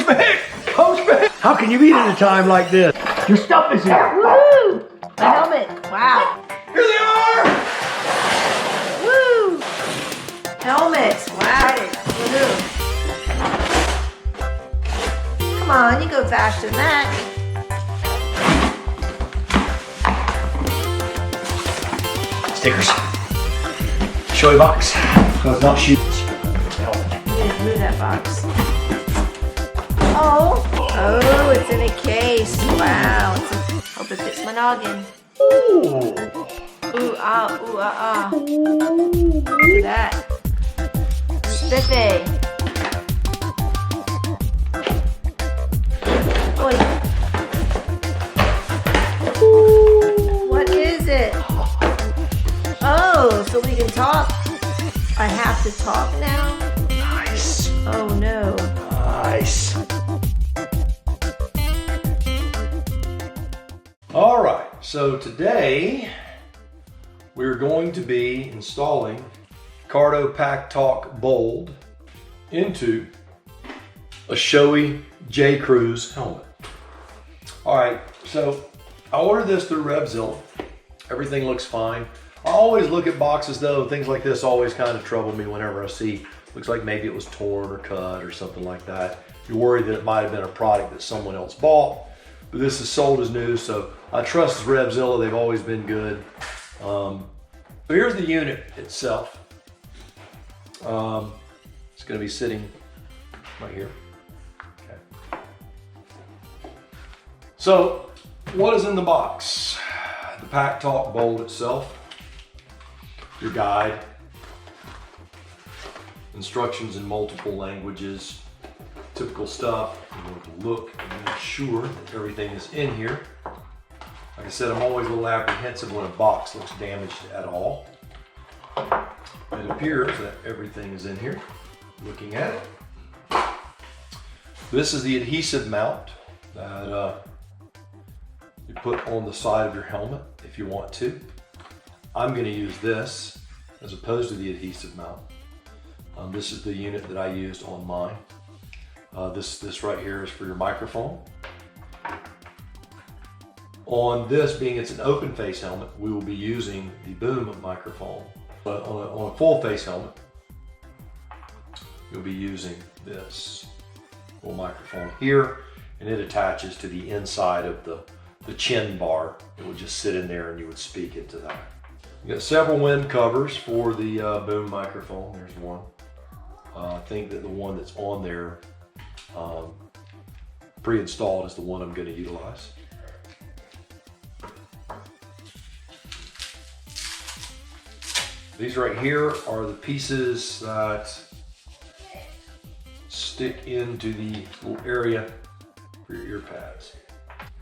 Vic! Coach Vic! How can you eat at a time like this? Your stuff is here. Woohoo! The helmet. Wow. Here they are! Woo! Helmets. Wow. Woohoo. Come on, you go faster than that. Stickers. Shoei box. So it's not shoes. You didn't move that box. Oh. Oh, it's in a case. Wow. Hope it fits my noggin. Ooh. Ooh, ah, ooh, ah, ah. Look at that. Spiffy. Oi. What is it? Oh, so we can talk. I have to talk now? Nice. Oh no. Nice. All right, so today we're going to be installing Cardo PackTalk Bold into a Shoei J Cruise helmet. All right, so I ordered this through Revzilla. Everything looks fine. I always look at boxes though, things like this always kind of trouble me whenever I see, looks like maybe it was torn or cut or something like that. You're worried that it might have been a product that someone else bought, but this is sold as new, so I trust Revzilla, they've always been good. So here's the unit itself. It's gonna be sitting right here. Okay. So what is in the box? The PackTalk Bold itself, your guide, instructions in multiple languages, typical stuff. I'm going to look and make sure that everything is in here. Like I said, I'm always a little apprehensive when a box looks damaged at all. It appears that everything is in here. Looking at it. This is the adhesive mount that you put on the side of your helmet if you want to. I'm going to use this as opposed to the adhesive mount. This is the unit that I used on mine. This right here is for your microphone. On this, being it's an open face helmet, we will be using the boom microphone. But on a full face helmet, you'll be using this little microphone here, and it attaches to the inside of the chin bar. It would just sit in there and you would speak into that. You got several wind covers for the boom microphone. There's one. I think that the one that's on there pre-installed is the one I'm going to utilize. These right here are the pieces that stick into the little area for your ear pads.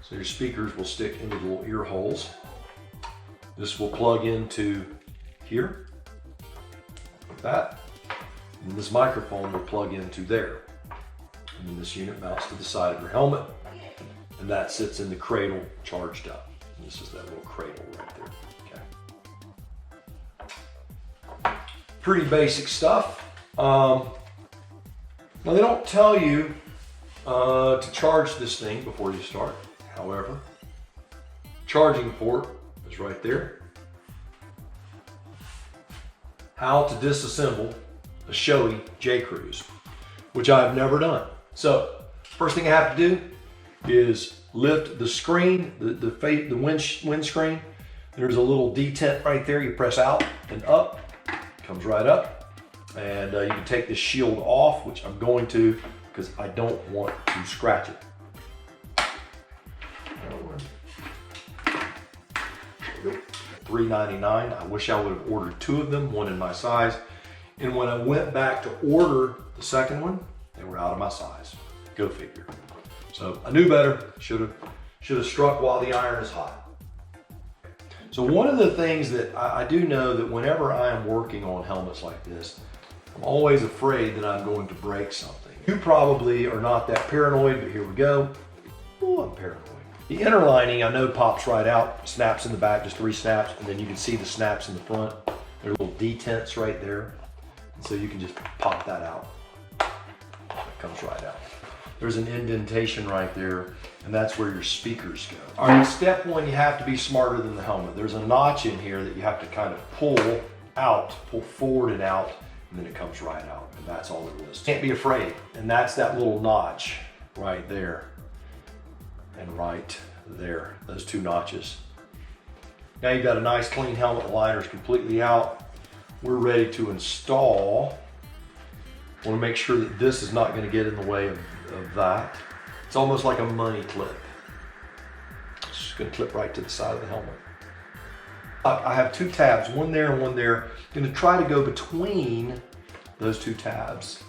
So your speakers will stick into the little ear holes. This will plug into here, like that. And this microphone will plug into there. And then this unit mounts to the side of your helmet, and that sits in the cradle charged up. And this is that little cradle right there. Okay. Pretty basic stuff. Now they don't tell you to charge this thing before you start. However, charging port is right there. How to disassemble a Shoei J Cruise, which I've never done. So first thing I have to do is lift the screen, the windscreen. There's a little detent right there. You press out and up, it comes right up. And you can take this shield off, which I'm going to because I don't want to scratch it. $3.99. I wish I would have ordered two of them, one in my size. And when I went back to order the second one, they were out of my size. Go figure. So I knew better. Should have struck while the iron is hot. So one of the things that I do know that whenever I am working on helmets like this, I'm always afraid that I'm going to break something. You probably are not that paranoid, but here we go. Oh, I'm paranoid. The inner lining I know pops right out, snaps in the back, just 3 snaps, and then you can see the snaps in the front. There are little detents right there. And so you can just pop that out. It comes right out. there's an indentation right there, and that's where your speakers go. All right, step one, you have to be smarter than the helmet. There's a notch in here that you have to kind of pull forward and out, and then it comes right out, and that's all it is. Can't be afraid, and that's that little notch right there, and right there, those two notches. Now you've got a nice clean helmet, the liner's completely out. We're ready to install. I want to make sure that this is not going to get in the way of that. It's almost like a money clip. It's just going to clip right to the side of the helmet. I have two tabs, one there and one there. I'm going to try to go between those two tabs.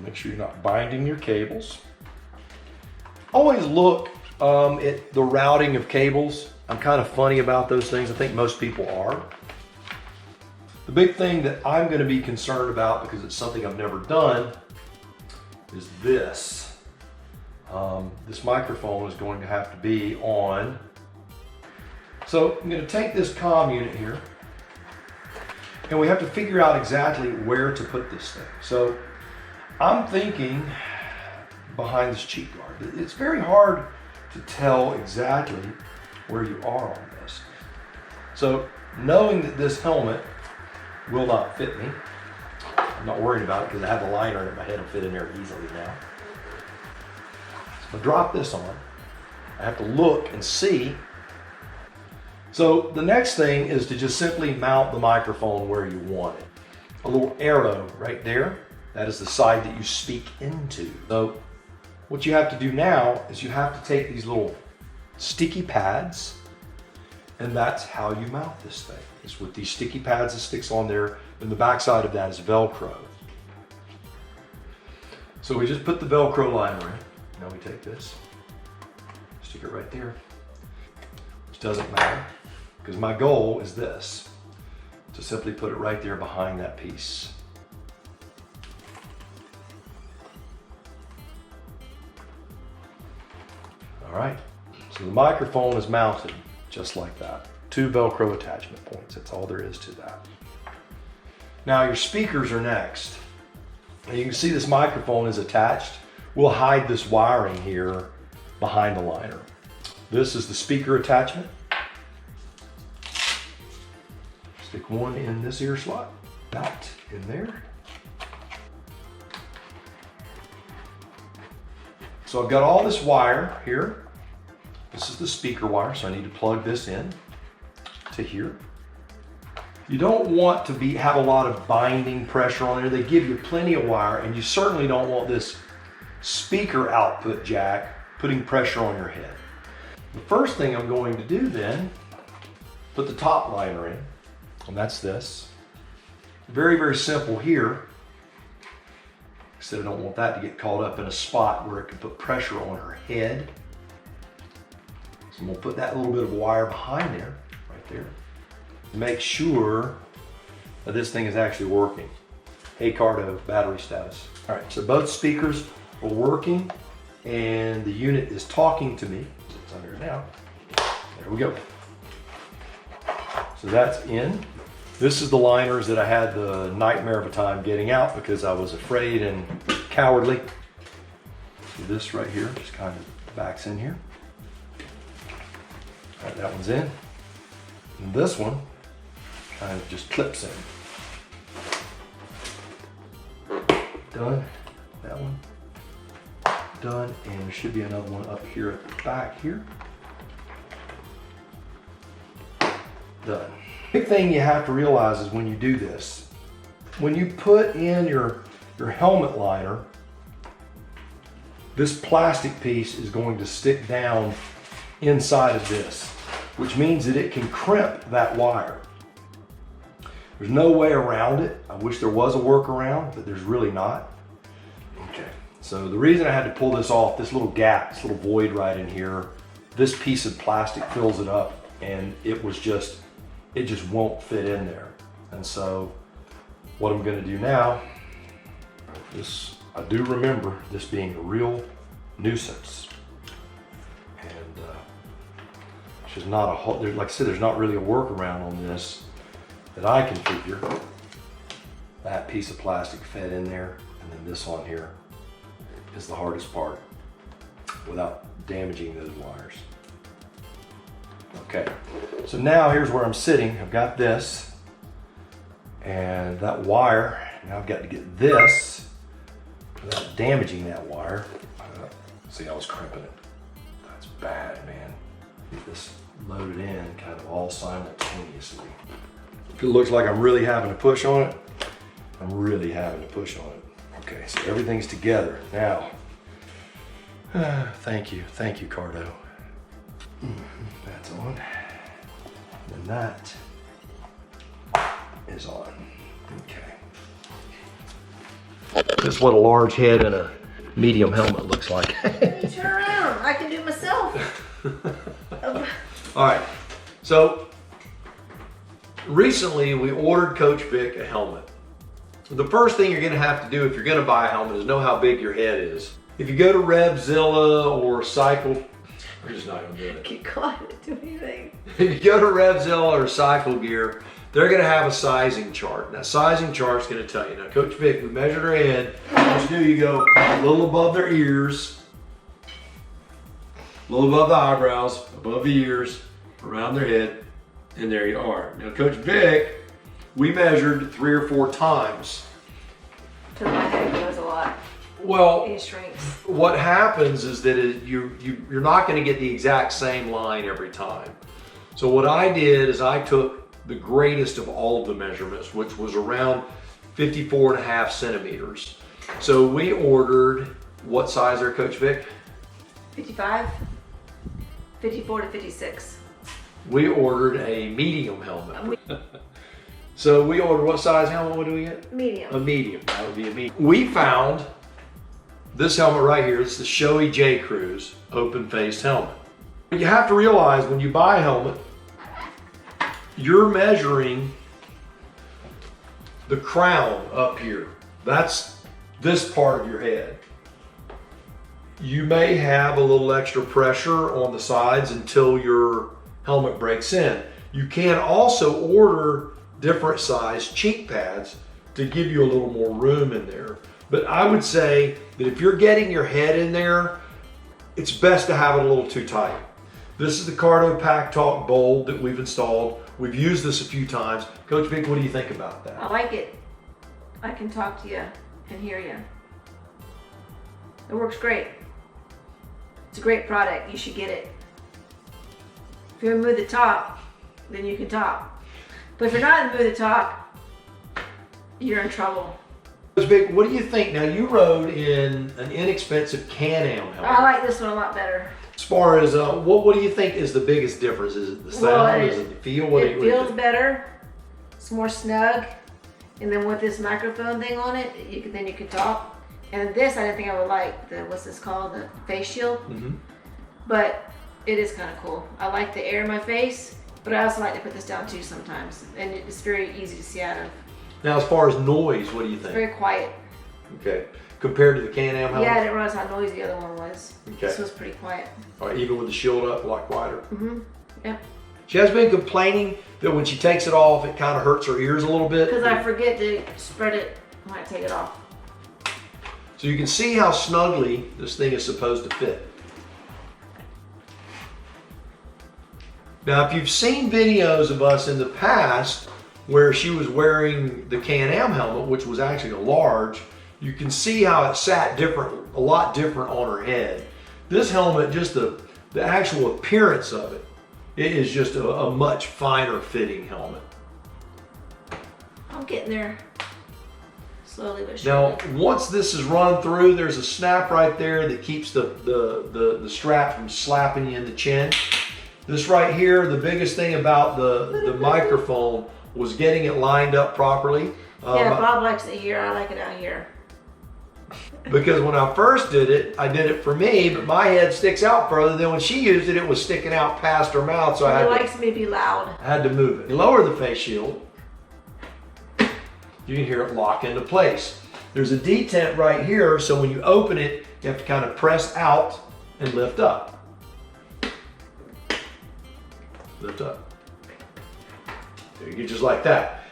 Make sure you're not binding your cables. Always look at the routing of cables. I'm kind of funny about those things. I think most people are. The big thing that I'm going to be concerned about, because it's something I've never done, is this. This microphone is going to have to be on. So I'm going to take this comm unit here, and we have to figure out exactly where to put this thing. So I'm thinking behind this cheek guard. It's very hard to tell exactly where you are on this. So knowing that this helmet will not fit me, I'm not worried about it because I have the liner in it. My head will fit in there easily now. So I drop this on. I have to look and see. So the next thing is to just simply mount the microphone where you want it. A little arrow right there. That is the side that you speak into. So what you have to do now is you have to take these little sticky pads, and that's how you mount this thing. It's with these sticky pads that sticks on there, and the back side of that is Velcro. So we just put the Velcro liner in. Now we take this, stick it right there. Which doesn't matter, because my goal is this, to simply put it right there behind that piece. All right, so the microphone is mounted just like that. 2 Velcro attachment points, that's all there is to that. Now your speakers are next. And you can see this microphone is attached. We'll hide this wiring here behind the liner. This is the speaker attachment. Stick one in this ear slot, that in there. So I've got all this wire here. This is the speaker wire, so I need to plug this in to here. You don't want to have a lot of binding pressure on there. They give you plenty of wire, and you certainly don't want this speaker output jack putting pressure on your head. The first thing I'm going to do then, put the top liner in, and that's this. Very, very simple here. Except I don't want that to get caught up in a spot where it can put pressure on her head. So I'm gonna put that little bit of wire behind there, right there, to make sure that this thing is actually working. Hey Cardo, battery status. All right, so both speakers are working and the unit is talking to me. It's under now. There we go. So that's in. This is the liners that I had the nightmare of a time getting out because I was afraid and cowardly. So this right here just kind of backs in here. All right, that one's in. And this one kind of just clips in. Done. That one. Done. And there should be another one up here at the back here. Done. Big thing you have to realize is when you do this, when you put in your helmet liner, this plastic piece is going to stick down inside of this, which means that it can crimp that wire. There's no way around it. I wish there was a workaround, but there's really not. Okay, so the reason I had to pull this off, this little gap, this little void right in here, this piece of plastic fills it up, and it just won't fit in there. And so what I'm gonna do now, I do remember this being a real nuisance. And it's just not like I said, there's not really a workaround on this that I can figure. that piece of plastic fed in there, and then this on here is the hardest part without damaging those wires. Okay, so now here's where I'm sitting. I've got this and that wire. Now I've got to get this without damaging that wire. See, I was crimping it. That's bad, man. Get this loaded in kind of all simultaneously. If it looks like I'm really having to push on it, I'm really having to push on it. Okay, so everything's together now. Thank you, Cardo. That's on. And that is on. Okay. This is what a large head and a medium helmet looks like. You turn around. I can do it myself. All right. So recently we ordered Coach Vic a helmet. The first thing you're going to have to do if you're going to buy a helmet is know how big your head is. If you go to Revzilla or Cycle, we're just not going to do it. Keep quiet. Do anything. If you go to Revzilla or Cycle Gear, they're going to have a sizing chart. That sizing chart is going to tell you. Now, Coach Vic, we measured her head. What you do, you go a little above their ears, a little above the eyebrows, above the ears, around their head, and there you are. Now, Coach Vic, we measured 3 or 4 times. Because my head goes a lot. Well, It shrinks. what happens is that you're not going to get the exact same line every time. So what I did is I took the greatest of all of the measurements, which was around 54.5 centimeters. So we ordered, what size there, Coach Vic? 55, 54 to 56. We ordered a medium helmet. So we ordered what size helmet? What do we get? Medium. A medium. That would be a medium. We found this helmet right here. It's the Shoei J Cruise open-faced helmet. But you have to realize when you buy a helmet, you're measuring the crown up here. That's this part of your head. You may have a little extra pressure on the sides until your helmet breaks in. You can also order different size cheek pads to give you a little more room in there. But I would say that if you're getting your head in there, it's best to have it a little too tight. This is the Cardo PackTalk Bold that we've installed. We've used this a few times. Coach Vic, what do you think about that? I like it. I can talk to you and hear you. It works great. It's a great product. You should get it. If you're in the mood to talk, then you can talk. But if you're not in the mood to talk, you're in trouble. Coach Vic, what do you think? Now, you rode in an inexpensive CanAm helmet. I like this one a lot better. As far as, what do you think is the biggest difference? Is it the sound? Is it the feel? It feels better. It's more snug. And then with this microphone thing on it, you can talk. And this, I didn't think I would like. What's this called? The face shield. Mm-hmm. But it is kind of cool. I like the air in my face, but I also like to put this down too sometimes. And it's very easy to see out of. Now, as far as noise, what do you It's think? very quiet. Okay. Compared to the CanAm helmet? Yeah, I didn't realize how noisy the other one was. Okay. This was pretty quiet. All right, even with the shield up, a lot quieter. Mm-hmm. Yep. She has been complaining that when she takes it off, it kind of hurts her ears a little bit. Because I forget to spread it when I take it off. So you can see how snugly this thing is supposed to fit. Now, if you've seen videos of us in the past where she was wearing the CanAm helmet, which was actually a large, you can see how it sat a lot different on her head. This helmet, just the actual appearance of it, it is just a much finer fitting helmet. I'm getting there. Slowly but surely. Now, once this is run through, there's a snap right there that keeps the strap from slapping you in the chin. This right here, the biggest thing about the microphone was getting it lined up properly. Yeah, Bob likes it here. I like it out here. Because when I first did it, I did it for me, but my head sticks out further. Then when she used it, it was sticking out past her mouth, so He likes me to be loud. I had to move it. You lower the face shield, you can hear it lock into place. There's a detent right here, so when you open it, you have to kind of press out and lift up. Lift up. There you go, just like that.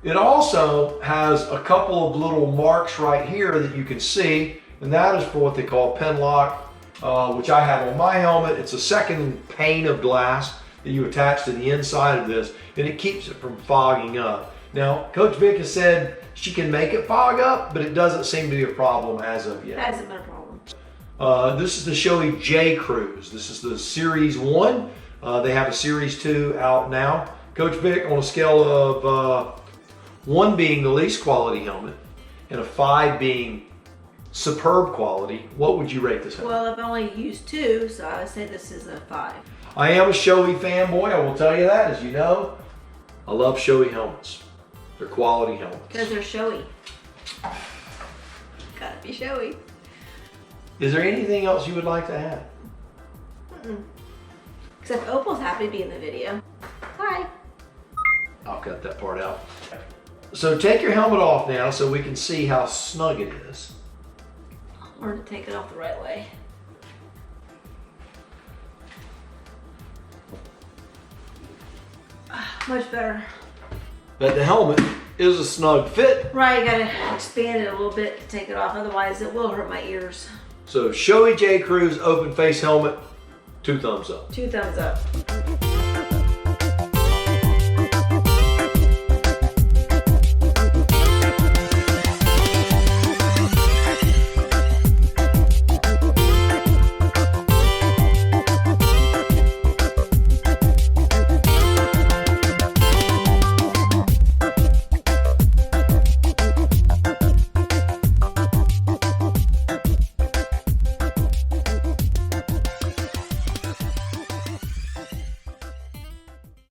It also has a couple of little marks right here that you can see, and that is for what they call pen lock, which I have on my helmet. It's a second pane of glass that you attach to the inside of this, and it keeps it from fogging up. Now, Coach Vic has said she can make it fog up, but it doesn't seem to be a problem as of yet. Hasn't been a problem. This is the Shoei J Cruise. This is the Series 1. They have a Series 2 out now. Coach Vic, on a scale of 1 being the least quality helmet and a 5 being superb quality, what would you rate this helmet? Well, I've only used 2, so I would say this is a 5. I am a Shoei fanboy, I will tell you that, as you know. I love Shoei helmets. They're quality helmets. Because they're showy. Gotta be showy. Is there anything else you would like to add? Except Opal's happy to be in the video. Hi. I'll cut that part out. So take your helmet off now so we can see how snug it is. Learn to take it off the right way. Much better. But the helmet is a snug fit. Right, you gotta expand it a little bit to take it off, otherwise it will hurt my ears. So Shoei J Cruise open face helmet, 2 thumbs up. 2 thumbs up.